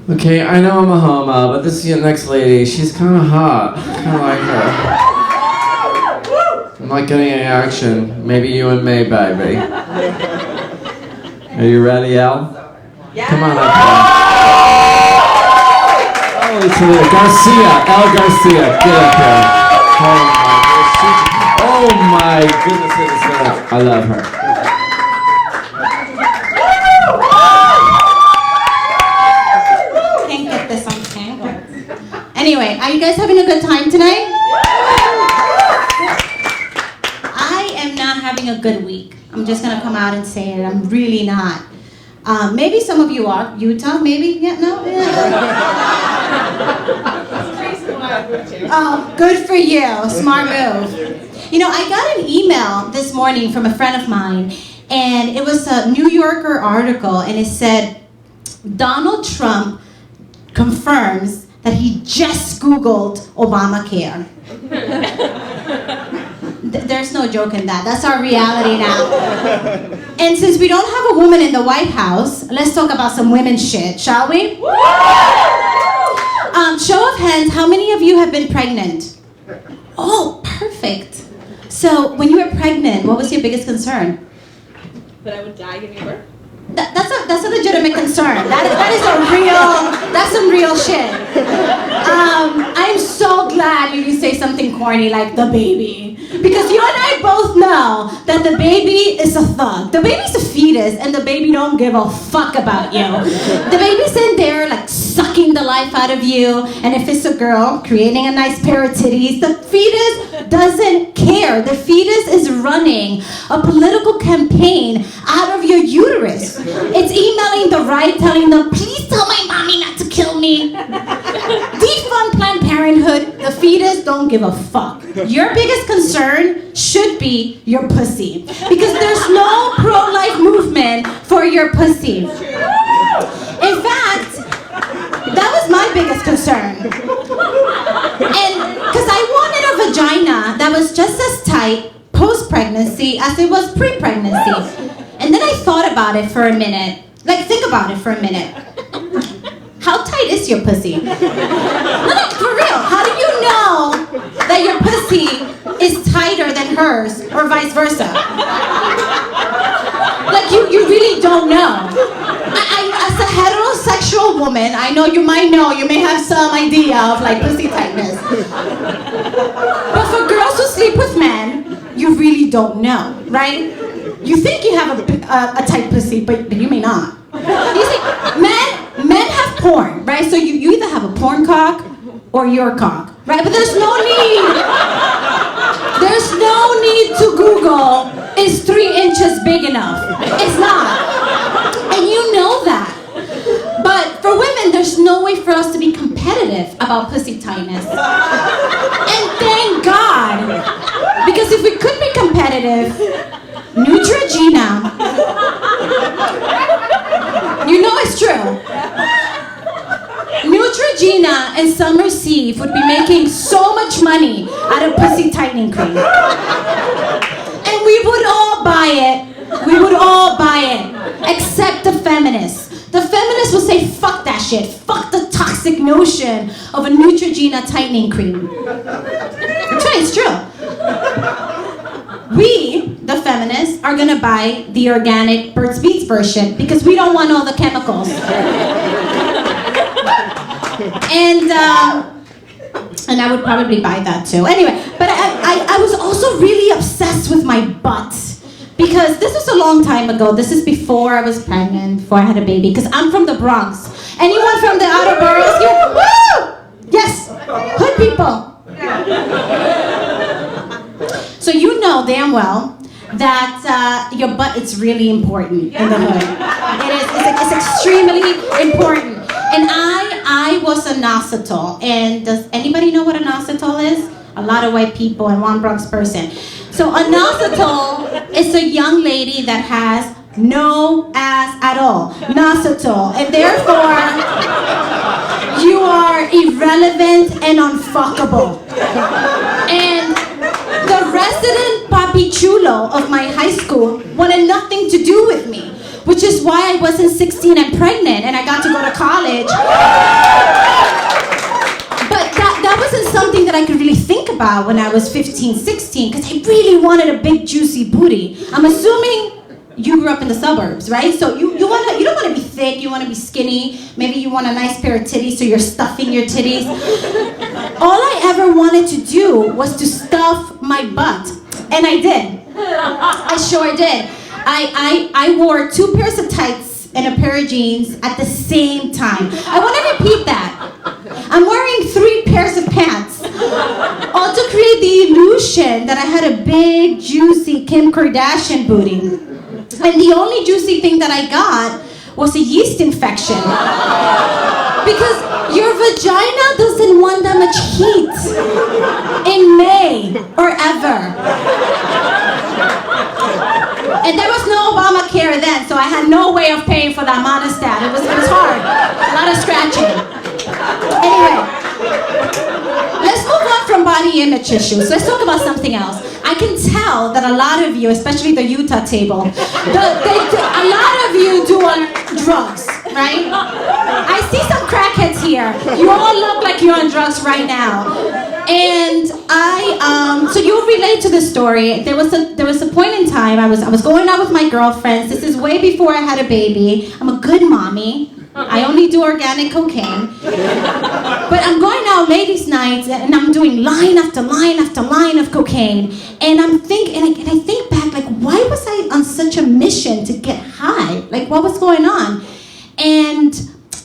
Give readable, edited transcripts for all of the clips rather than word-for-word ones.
Okay, I know I'm a homo, but this next lady, she's kind of hot. Kind of like her. I'm not getting any action. Maybe you and me, baby. Are you ready, Elle? Yeah. Come on up here. Holy Toledo. Garcia, Elle Garcia, get up here. Oh my goodness, I love her. Anyway, are you guys having a good time tonight? I am not having a good week. I'm just going to come out and say it. I'm really not. Maybe some of you are. Utah, maybe? Yeah, no? Yeah. Oh, good for you. Smart move. You know, I got an email this morning from a friend of mine, and it was a New Yorker article, and it said, Donald Trump confirms that he just Googled Obamacare. There's no joke in that. That's our reality now. And since we don't have a woman in the White House, let's talk about some women's shit, shall we? Show of hands, how many of you have been pregnant? Oh, perfect. So when you were pregnant, what was your biggest concern? That I would die giving birth. That's a legitimate concern. That's some real shit. I'm so glad you say something corny like the baby. Because you and I both know that the baby is a thug. The baby's a fetus and the baby don't give a fuck about you. The baby's in there like sucking the life out of you, and if it's a girl, creating a nice pair of titties. The fetus doesn't care. The fetus is running a political campaign out of your uterus. It's emailing the right, telling them, please tell my mommy not to kill me. Defund Planned Parenthood. The fetus don't give a fuck. Your biggest concern should be your pussy. Because there's no pro-life movement for your pussy. In fact, that was my biggest concern. And because I wanted a vagina that was just as tight post-pregnancy as it was pre-pregnancy. And then I thought about it for a minute. Like, think about it for a minute. How tight is your pussy? No, for real. How do you know that your pussy is tighter than hers or vice versa? Like, you really don't know. As a heterosexual woman, I know you might know, you may have some idea of like pussy tightness. But for girls who sleep with men, you really don't know, right? You think you have a tight pussy, but you may not. You see, men have porn, right? So you either have a porn cock or your cock, right? But there's no need to Google, is 3 inches big enough? It's not. And you know that. But for women, there's no way for us to be competitive about pussy tightness. And thank God. Because if we could be competitive, Neutrogena. You know it's true. Neutrogena and Summer's Eve would be making so much money out of pussy tightening cream. And we would all buy it. We would all buy it. Except the feminists. The feminists would say, fuck that shit. Fuck the toxic notion of a Neutrogena tightening cream. That's right, it's true. We, the feminists, are gonna buy the organic Burt's Bees version because we don't want all the chemicals. And I would probably buy that too. Anyway, but I was also really obsessed with my butt because this was a long time ago. This is before I was pregnant, before I had a baby, because I'm from the Bronx. Anyone from the outer boroughs here? Woo! Yes, hood people. So you know damn well that your butt is really important in the hood. It's extremely important. And I was a nosotel. And does anybody know what a nosotel is? A lot of white people and one Bronx person. So a nosotel is a young lady that has no ass at all. Nosotel. And therefore, you are irrelevant and unfuckable. And the resident papi chulo of my high school wanted nothing to do with me. which is why I wasn't 16 and pregnant and I got to go to college. But that wasn't something that I could really think about when I was 15, 16, because I really wanted a big, juicy booty. I'm assuming you grew up in the suburbs, right? So you don't want to be thick, you want to be skinny. Maybe you want a nice pair of titties, so you're stuffing your titties. All I ever wanted to do was to stuff my butt, and I did. I sure did. I wore 2 pairs of tights and a pair of jeans at the same time. I want to repeat that. I'm wearing 3 pairs of pants, all to create the illusion that I had a big, juicy Kim Kardashian booty. And the only juicy thing that I got was a yeast infection. Because your vagina doesn't want that much heat in May or ever. And there was no Obamacare then, so I had no way of paying for that monostat. It was hard. A lot of scratching. Anyway, let's move on from body image issues. Let's talk about something else. I can tell that a lot of you, especially the Utah table, a lot of you do on drugs, right? I see some crackheads here. You all look like you're on drugs right now. And so you'll relate to the story. There was a point in time I was going out with my girlfriends. This is way before I had a baby. I'm a good mommy. I only do organic cocaine. But I'm going out ladies' nights and I'm doing line after line after line of cocaine. And I think back, like, why was I on such a mission to get high? Like, what was going on? And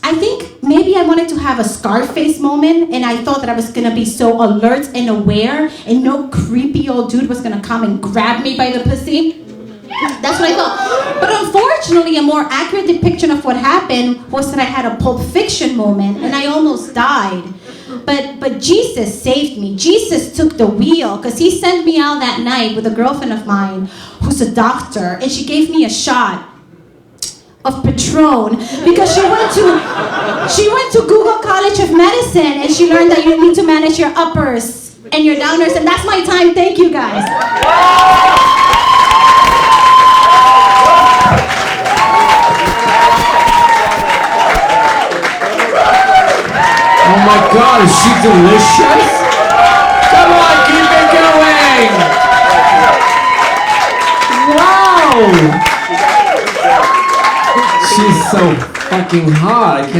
I think maybe I wanted to have a Scarface moment, and I thought that I was gonna be so alert and aware and no creepy old dude was gonna come and grab me by the pussy. That's what I thought. But unfortunately, a more accurate depiction of what happened was that I had a Pulp Fiction moment and I almost died. But Jesus saved me. Jesus took the wheel, because he sent me out that night with a girlfriend of mine who's a doctor, and she gave me a shot of Patron because she went to Google College of Medicine and she learned that you need to manage your uppers and your downers, and that's my time. Thank you, guys. Oh my God, is she delicious? Come on, keep it going! Wow! She's so fucking hot. I can't